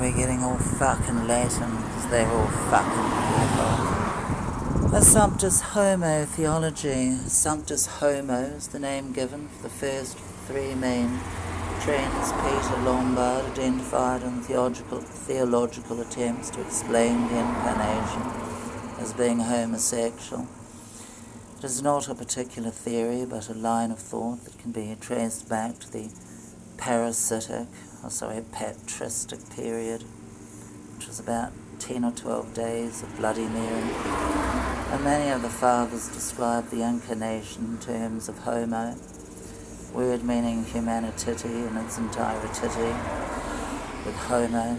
we're getting all fucking Latin because they're all fucking people. Assumptus Homo theology. Assumptus Homo is the name given for the first three main trends Peter Lombard identified in theological attempts to explain the incarnation as being homosexual. It is not a particular theory, but a line of thought that can be traced back to the patristic period, which was about 10 or 12 days of Bloody Mary. And many of the fathers describe the incarnation in terms of homo, word meaning humanity in its entirety, with homo.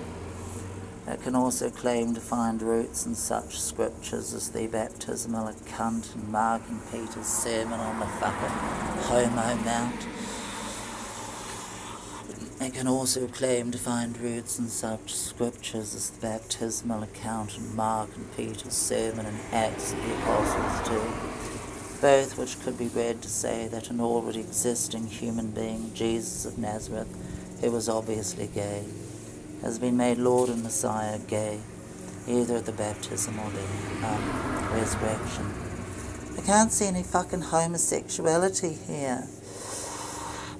It can also claim to find roots in such scriptures as the baptismal account in Mark and Peter's sermon on the fucking Homo Mount. It can also claim to find roots in such scriptures as the baptismal account in Mark and Peter's sermon in Acts of the Apostles too, both which could be read to say that an already existing human being, Jesus of Nazareth, who was obviously gay, has been made Lord and Messiah gay, either at the baptism or the resurrection. I can't see any fucking homosexuality here.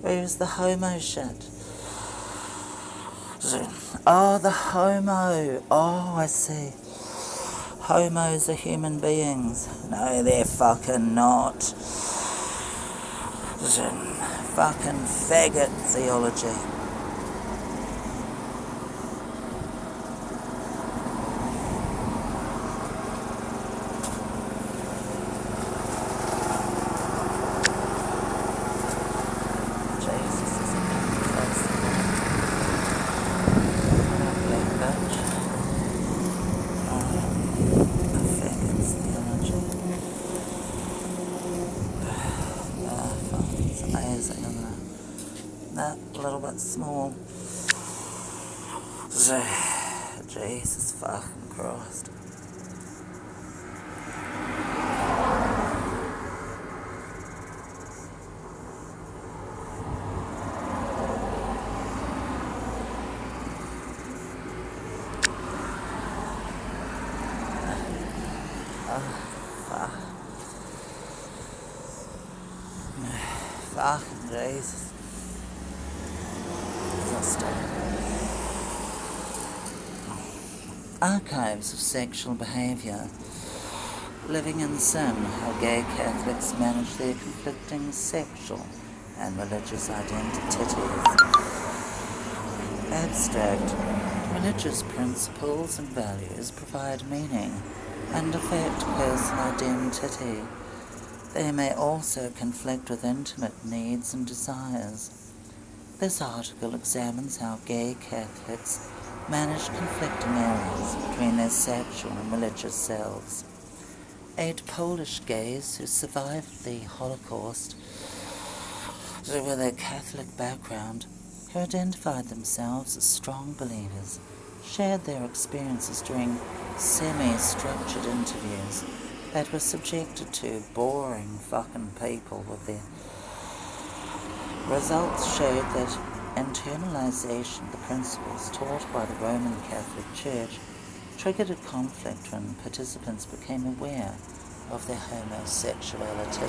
Where's the homo shit? Oh, the homo. Oh, I see. Homos are human beings. No, they're fucking not. Fucking faggot theology. Small. Jesus fucking Christ. Fucking Jesus. Archives of sexual behaviour. Living in Sin, how gay Catholics manage their conflicting sexual and religious identities. Abstract. Religious principles and values provide meaning and affect personal identity. They may also conflict with intimate needs and desires. This article examines how gay Catholics manage conflicting areas between their sexual and religious selves. 8 Polish gays who survived the Holocaust with a Catholic background, who identified themselves as strong believers, shared their experiences during semi-structured interviews that were subjected to boring fucking people with their results showed that internalization of the principles taught by the Roman Catholic Church triggered a conflict when participants became aware of their homosexuality.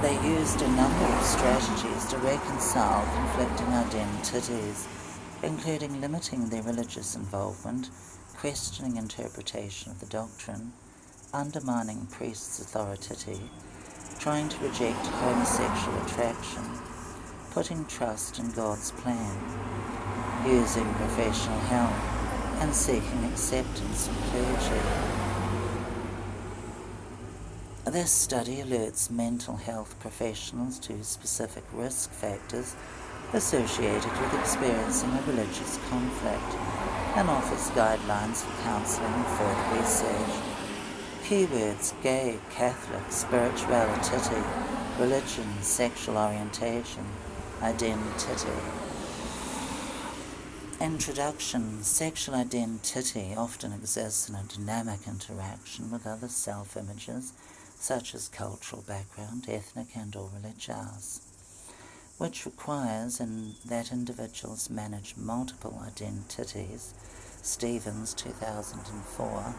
They used a number of strategies to reconcile conflicting identities, including limiting their religious involvement, questioning interpretation of the doctrine, undermining priests' authority, trying to reject homosexual attraction, putting trust in God's plan, using professional help, and seeking acceptance from clergy. This study alerts mental health professionals to specific risk factors associated with experiencing a religious conflict and offers guidelines for counselling and further research. Keywords: gay, Catholic, spirituality, religion, sexual orientation, identity. Introduction. Sexual identity often exists in a dynamic interaction with other self-images, such as cultural background, ethnic and/or religious. which requires that individuals manage multiple identities. Stevens, 2004.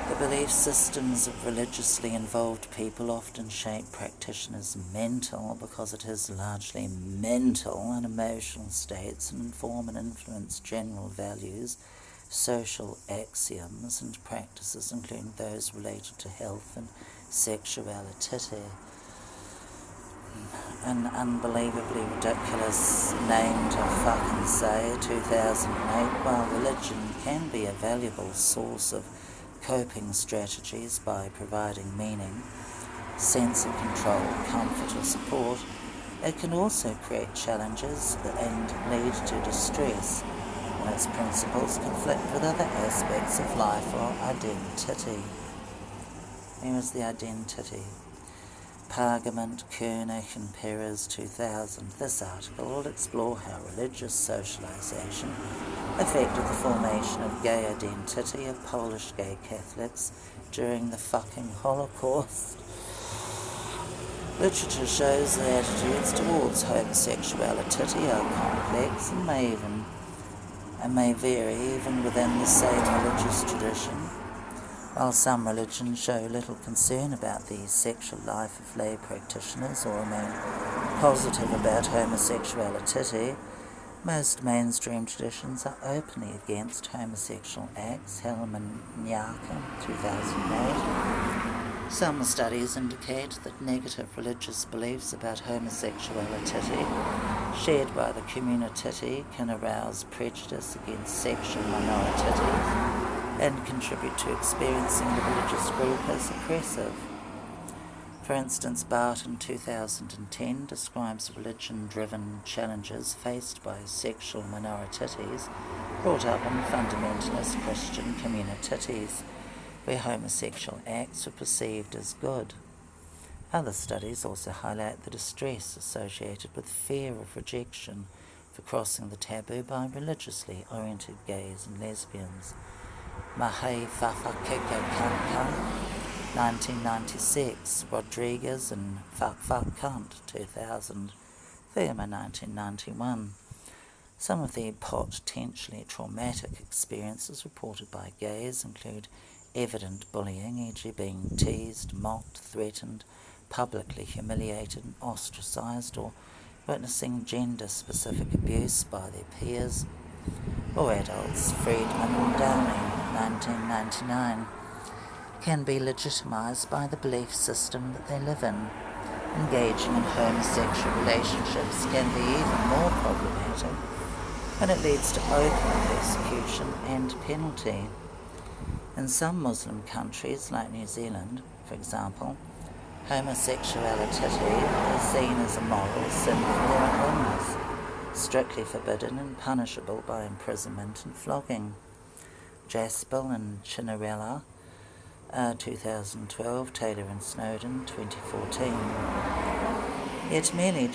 The belief systems of religiously involved people often shape practitioners' mental, because it is largely mental and emotional states, and inform and influence general values, social axioms, and practices, including those related to health and sexuality. An unbelievably ridiculous name to fucking say, 2008. While religion can be a valuable source of coping strategies by providing meaning, sense of control, comfort, or support, it can also create challenges and lead to distress when its principles conflict with other aspects of life or identity. Here is the identity. Pargament, Koenig and Perez, 2000. This article will explore how religious socialization affected the formation of gay identity of Polish gay Catholics during the fucking Holocaust. Literature shows that attitudes towards homosexuality are complex and may vary even within the same religious tradition. While some religions show little concern about the sexual life of lay practitioners or remain positive about homosexuality, most mainstream traditions are openly against homosexual acts. Hellman Nyaka, 2008. Some studies indicate that negative religious beliefs about homosexuality shared by the community can arouse prejudice against sexual minorities and contribute to experiencing the religious group as oppressive. For instance, Barton, 2010, describes religion-driven challenges faced by sexual minorities brought up in fundamentalist Christian communities, where homosexual acts were perceived as good. Other studies also highlight the distress associated with fear of rejection for crossing the taboo by religiously oriented gays and lesbians. Mahei Fafakekekankan, 1996, Rodriguez and Fuck Cunt, 2000, Thurma, 1991. Some of the potentially traumatic experiences reported by gays include evident bullying, e.g. being teased, mocked, threatened, publicly humiliated and ostracized, or witnessing gender-specific abuse by their peers or adults. Friedman and Downing, 1999, can be legitimized by the belief system that they live in. Engaging in homosexual relationships can be even more problematic when it leads to open persecution and penalty. In some Muslim countries, like New Zealand, for example, homosexuality is seen as a moral, sinful, or an illness, strictly forbidden and punishable by imprisonment and flogging. Jaspel and Cinderella, 2012, Taylor and Snowden, 2014. Yet merely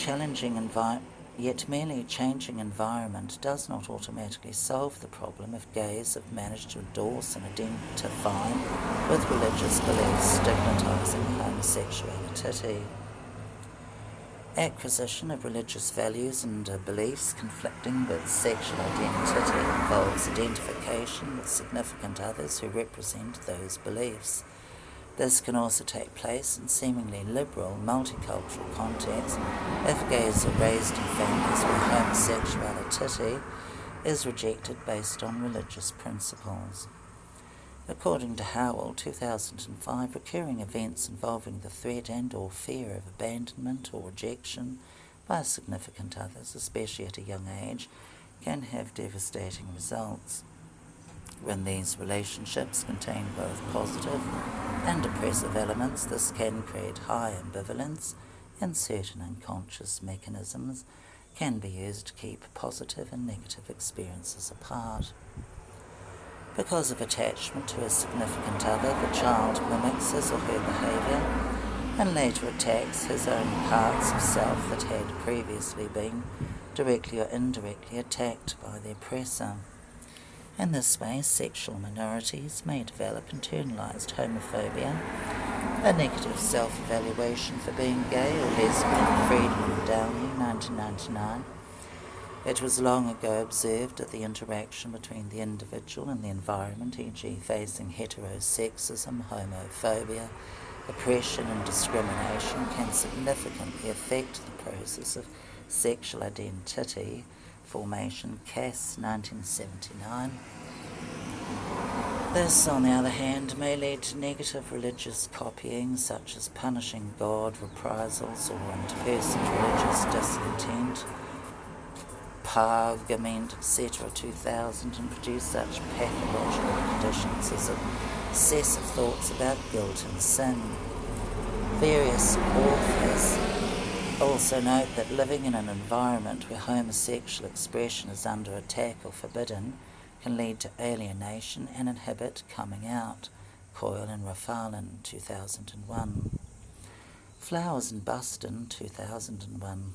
changing environment does not automatically solve the problem if gays have managed to endorse and identify with religious beliefs stigmatizing homosexuality. Acquisition of religious values and beliefs conflicting with sexual identity involves identification with significant others who represent those beliefs. This can also take place in seemingly liberal, multicultural contexts if gays are raised in families where homosexuality is rejected based on religious principles. According to Howell, 2005, recurring events involving the threat and or fear of abandonment or rejection by significant others, especially at a young age, can have devastating results. When these relationships contain both positive and oppressive elements, this can create high ambivalence, and certain unconscious mechanisms can be used to keep positive and negative experiences apart. Because of attachment to a significant other, the child mimics his or her behaviour and later attacks his own parts of self that had previously been directly or indirectly attacked by the oppressor. In this way, sexual minorities may develop internalized homophobia A Negative Self-Evaluation for Being Gay or Lesbian, Friedman Downey, 1999. It was long ago observed that the interaction between the individual and the environment, e.g. facing heterosexism, homophobia, oppression and discrimination, can significantly affect the process of sexual identity formation, Cass, 1979. This, on the other hand, may lead to negative religious copying, such as punishing God, reprisals, or interpersonal religious discontent, Pargament, etc., 2000, and produce such pathological conditions as obsessive thoughts about guilt and sin. Various authors also note that living in an environment where homosexual expression is under attack or forbidden can lead to alienation and inhibit coming out. Coyle and Rafalin, 2001. Flowers and Buston, 2001.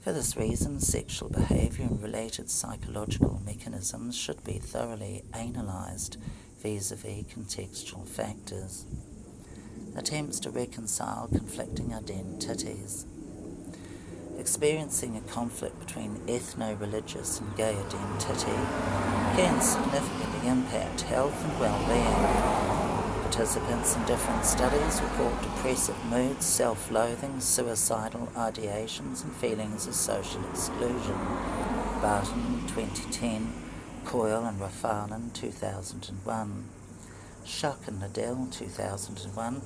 For this reason, sexual behaviour and related psychological mechanisms should be thoroughly analysed vis-a-vis contextual factors. Attempts to reconcile conflicting identities. Experiencing a conflict between ethno-religious and gay identity can significantly impact health and well-being. Participants in different studies report depressive moods, self-loathing, suicidal ideations, and feelings of social exclusion. Barton, 2010, Coyle and Rafalin, 2001. Schuck and Liddell, 2001.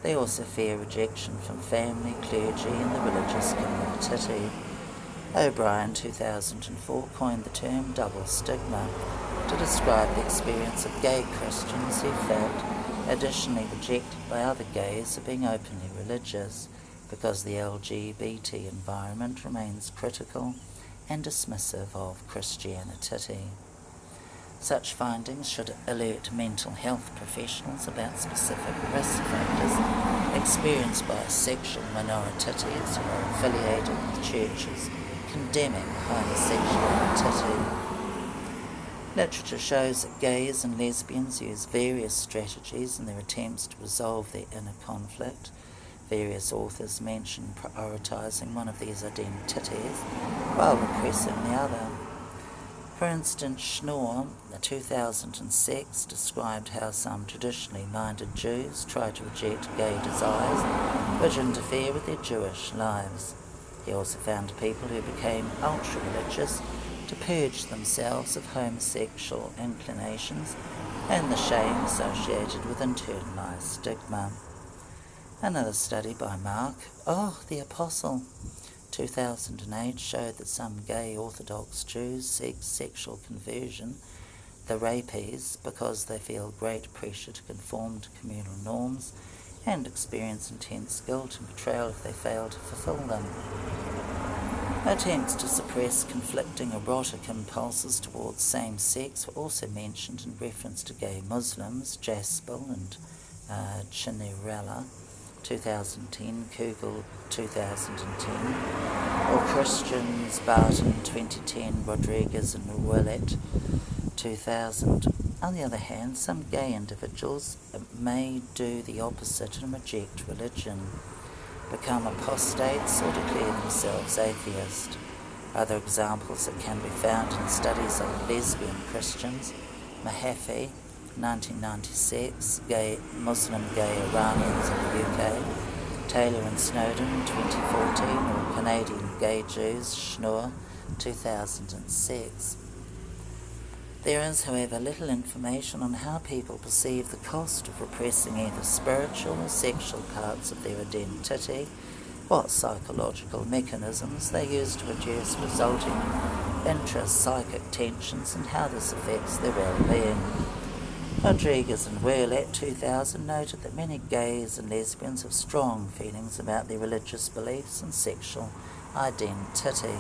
They also fear rejection from family, clergy, and the religious community. O'Brien, 2004, coined the term double stigma to describe the experience of gay Christians who felt additionally rejected by other gays of being openly religious because the LGBT environment remains critical and dismissive of Christianity. Such findings should alert mental health professionals about specific risk factors experienced by sexual minorities who are affiliated with churches condemning homosexuality. Literature shows that gays and lesbians use various strategies in their attempts to resolve their inner conflict. Various authors mention prioritizing one of these identities while repressing the other. For instance, Schnorr, 2006, described how some traditionally minded Jews try to reject gay desires which interfere with their Jewish lives. He also found people who became ultra-religious to purge themselves of homosexual inclinations and the shame associated with internalized stigma. Another study by Mark, the Apostle, 2008, showed that some gay Orthodox Jews seek sexual conversion, the rapies, because they feel great pressure to conform to communal norms and experience intense guilt and betrayal if they fail to fulfill them. Attempts to suppress conflicting erotic impulses towards same sex were also mentioned in reference to gay Muslims, Jaspel and Cinderella, 2010, Kugel, 2010, or Christians, Barton, 2010, Rodriguez and Willett, 2000. On the other hand, some gay individuals may do the opposite and reject religion, become apostates or declare themselves atheist. Other examples that can be found in studies of lesbian Christians, Mahaffey, 1996, Muslim gay Iranians in the UK, Taylor and Snowden, 2014, or Canadian gay Jews, Schnorr, 2006. There is, however, little information on how people perceive the cost of repressing either spiritual or sexual parts of their identity, what psychological mechanisms they use to reduce resulting intra-psychic tensions, and how this affects their well-being. Rodriguez and Willett, 2000, noted that many gays and lesbians have strong feelings about their religious beliefs and sexual identity,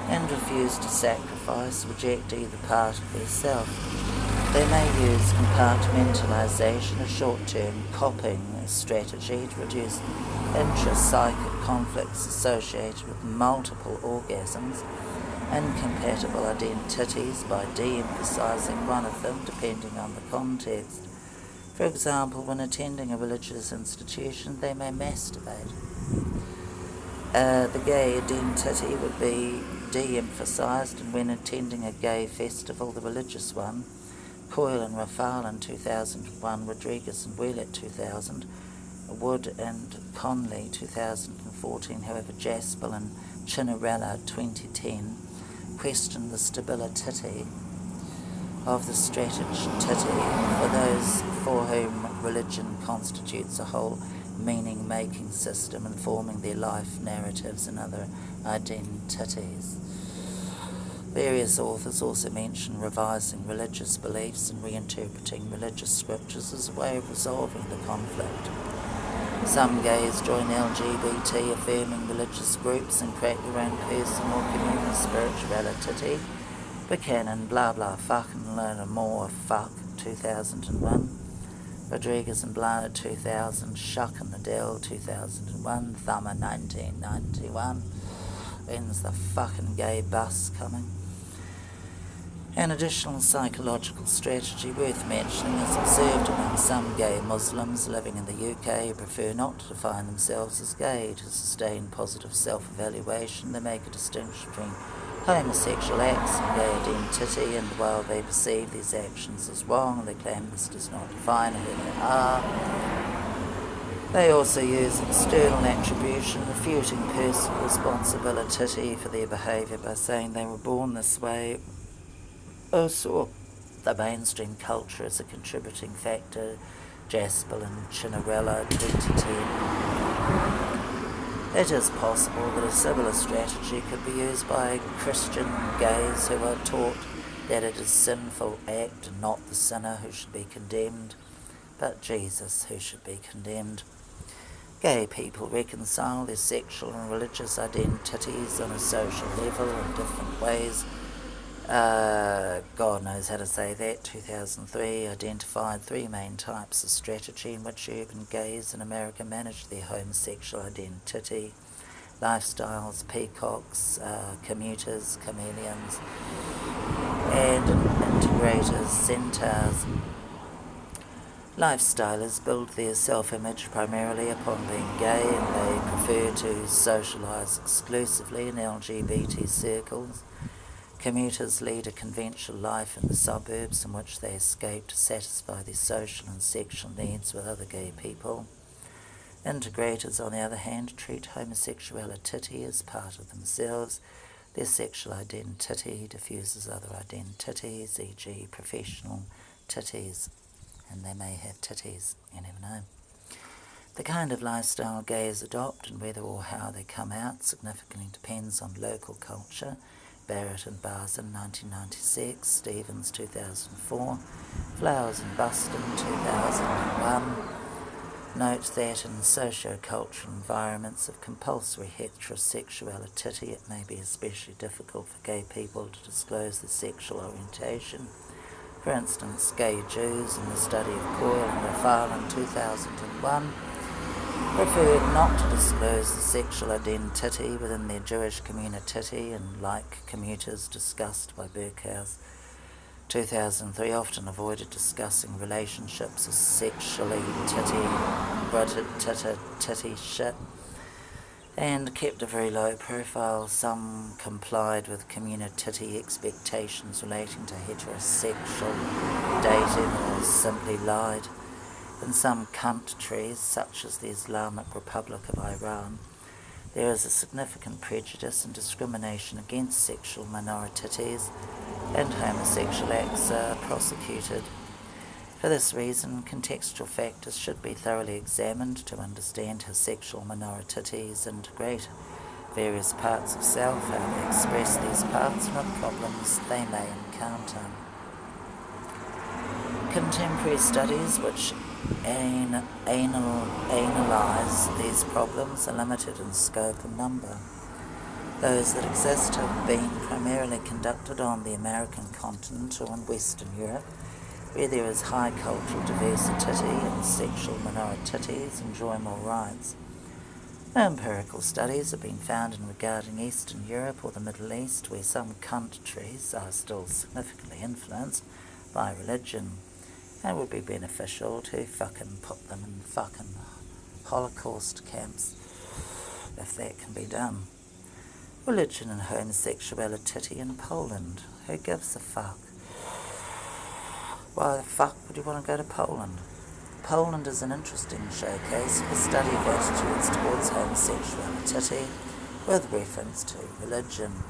and refuse to sacrifice, reject either part of their self. They may use compartmentalization, a short-term coping strategy to reduce intra-psychic conflicts associated with multiple orgasms, incompatible identities by de-emphasizing one of them depending on the context. For example, when attending a religious institution, they may masturbate. The gay identity would be de-emphasised, and when attending a gay festival, the religious one, Coyle and Rafal in 2001, Rodriguez and Ouellet 2000, Wood and Conley 2014, however, Jaspel and Chinarella 2010 questioned the stability of the strategy for those for whom religion constitutes a whole meaning-making system informing their life narratives and other identities. Various authors also mention revising religious beliefs and reinterpreting religious scriptures as a way of resolving the conflict. Some gays join LGBT affirming religious groups and create their own personal communal spirituality. Buchanan, blah blah fuck and learn more fuck 2001. Rodriguez and Blana 2000, Shuck and Adele 2001, Thummer 1991. When's the fucking gay bus coming? An additional psychological strategy worth mentioning is observed among some gay Muslims living in the UK who prefer not to define themselves as gay. To sustain positive self-evaluation, they make a distinction between homosexual acts and gay identity, and while they perceive these actions as wrong, they claim this does not define who they are. They also use external attribution, refuting personal responsibility for their behaviour by saying they were born this way. Also, the mainstream culture is a contributing factor. Jaspel and Chinarella 2010. It is possible that a similar strategy could be used by Christian gays who are taught that it is sinful act and not the sinner who should be condemned, but Jesus who should be condemned. Gay people reconcile their sexual and religious identities on a social level in different ways. God knows how to say that. 2003 identified three main types of strategy in which urban gays in America manage their homosexual identity: lifestyles, peacocks, commuters, chameleons, and integrators, centaurs. Lifestylers build their self-image primarily upon being gay, and they prefer to socialise exclusively in LGBT circles. Commuters lead a conventional life in the suburbs in which they escape to satisfy their social and sexual needs with other gay people. Integrators, on the other hand, treat homosexuality as part of themselves. Their sexual identity diffuses other identities, e.g. professional titties, and they may have titties, you never know. The kind of lifestyle gays adopt and whether or how they come out significantly depends on local culture. Barrett and Barzin 1996, Stevens 2004, Flowers and Buston 2001. Note that in socio-cultural environments of compulsory heterosexuality, it may be especially difficult for gay people to disclose their sexual orientation. For instance, gay Jews in the study of Coyle and Rafal in 2001 preferred not to disclose the sexual identity within their Jewish community, and like commuters discussed by Berkhouse 2003, often avoided discussing relationships as sexually titty shit, and kept a very low profile. Some complied with community expectations relating to heterosexual dating or simply lied. In some countries, such as the Islamic Republic of Iran, there is a significant prejudice and discrimination against sexual minorities, and homosexual acts are prosecuted. For this reason, contextual factors should be thoroughly examined to understand how sexual minorities integrate various parts of self, how they express these parts, and what problems they may encounter. Contemporary studies which analyse these problems are limited in scope and number. Those that exist have been primarily conducted on the American continent or in Western Europe, where there is high cultural diversity and sexual minorities enjoy more rights. No empirical studies have been found in regarding Eastern Europe or the Middle East, where some countries are still significantly influenced by religion. And it would be beneficial to fucking put them in fucking Holocaust camps, if that can be done. Religion and homosexuality in Poland. Who gives a fuck? Why the fuck would you want to go to Poland? Poland is an interesting showcase for the study of attitudes towards homosexuality with reference to religion.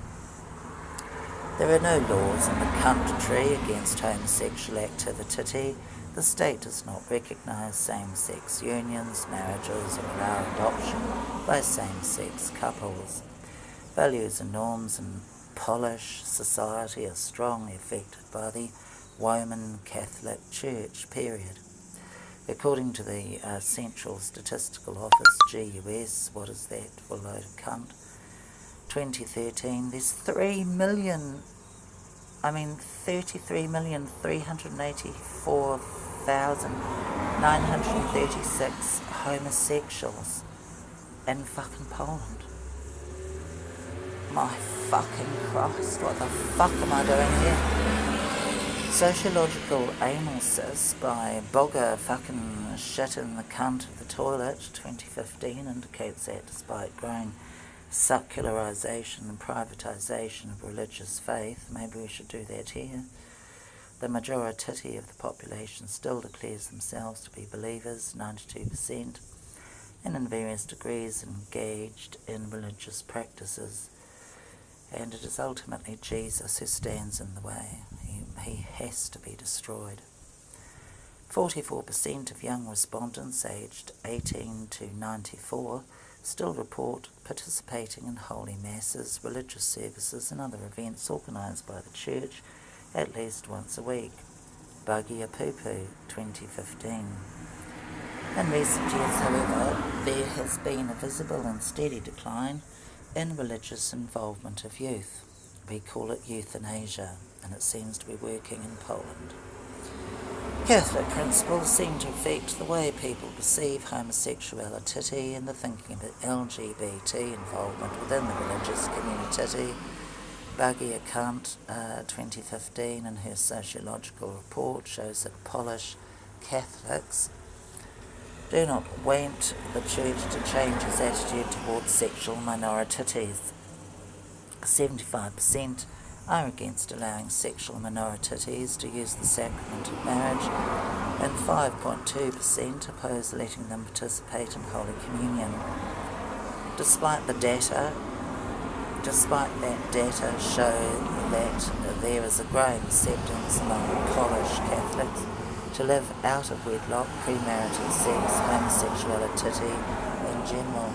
There are no laws in the country against homosexual activity. The state does not recognise same-sex unions, marriages, or allow adoption by same-sex couples. Values and norms in Polish society are strongly affected by the Roman Catholic Church, period. According to the Central Statistical Office, GUS, what is that for a load of cunt, 2013, there's 33,384,936 homosexuals in fucking Poland. My fucking Christ, what the fuck am I doing here? Sociological Analysis by Bogger fucking shit in the cunt of the toilet, 2015, indicates that despite growing secularization and privatization of religious faith, maybe we should do that here, the majority of the population still declares themselves to be believers, 92%, and in various degrees engaged in religious practices. And it is ultimately Jesus who stands in the way. He has to be destroyed. 44% of young respondents aged 18 to 94 still report participating in holy masses, religious services and other events organised by the church at least once a week. Buggy a Poo-Poo, 2015. In recent years, however, there has been a visible and steady decline in religious involvement of youth. We call it euthanasia, and it seems to be working in Poland. Catholic principles seem to affect the way people perceive homosexuality and the thinking about LGBT involvement within the religious community. Buggy a Cunt, 2015, in her sociological report shows that Polish Catholics do not want the church to change its attitude towards sexual minorities. 75% are against allowing sexual minorities to use the sacrament of marriage, and 5.2% oppose letting them participate in Holy Communion. Despite that data show that there is a growing acceptance among Polish Catholics to live out of wedlock, premarital sex, homosexuality in general.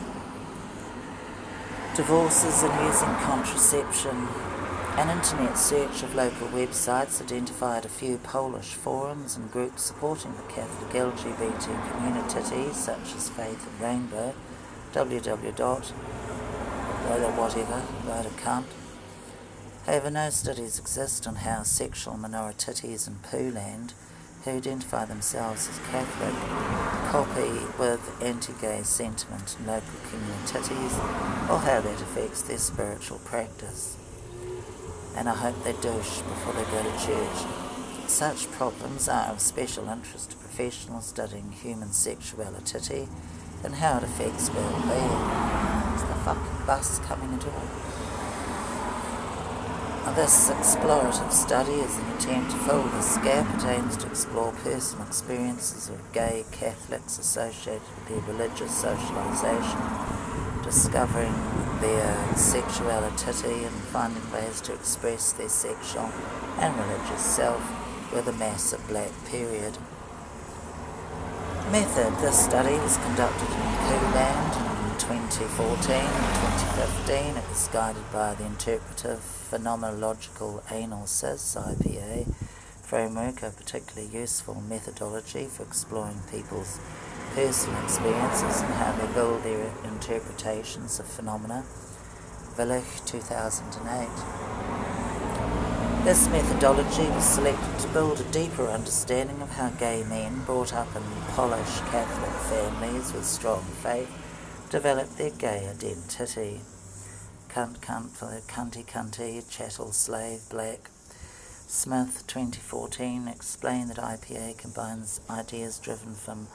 Divorces and using contraception. An internet search of local websites identified a few Polish forums and groups supporting the Catholic LGBT community, such as Faith and Rainbow, www.whatever. However, no studies exist on how sexual minorities in Poland who identify themselves as Catholic copy with anti-gay sentiment in local communities, or how that affects their spiritual practice. And I hope they douche before they go to church. Such problems are of special interest to professionals studying human sexuality and how it affects well-being. Is the fucking bus coming at all? This explorative study is an attempt to fill this gap. It aims to explore personal experiences of gay Catholics associated with their religious socialization, discovering their sexuality and finding ways to express their sexual and religious self with a massive black period. Method. This study was conducted in Poland in 2014 and 2015. It was guided by the Interpretive Phenomenological Analysis, IPA, framework, a particularly useful methodology for exploring people's personal experiences and how they build their interpretations of phenomena. Willich, 2008. This methodology was selected to build a deeper understanding of how gay men brought up in Polish Catholic families with strong faith develop their gay identity. Cunt, cunty, chattel, slave, black. Smith, 2014, explained that IPA combines ideas driven from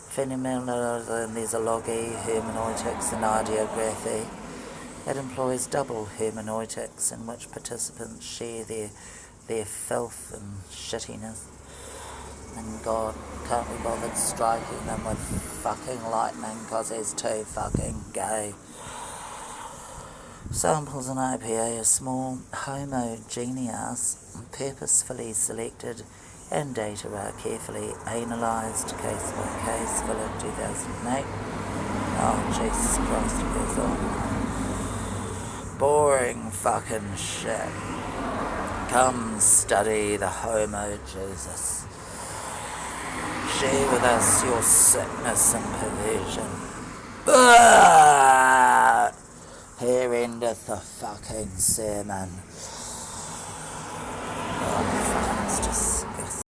phenomenology, hermeneutics, and ideography. It employs double hermeneutics in which participants share their filth and shittiness, and God can't be bothered striking them with fucking lightning because he's too fucking gay. Samples in IPA are small, homogeneous, purposefully selected, and data are carefully analysed case by case. Philip, 2008. Oh, Jesus Christ, it goes on. Boring fucking shit. Come study the Homo Jesus. Share with us your sickness and perversion. Here endeth the fucking sermon.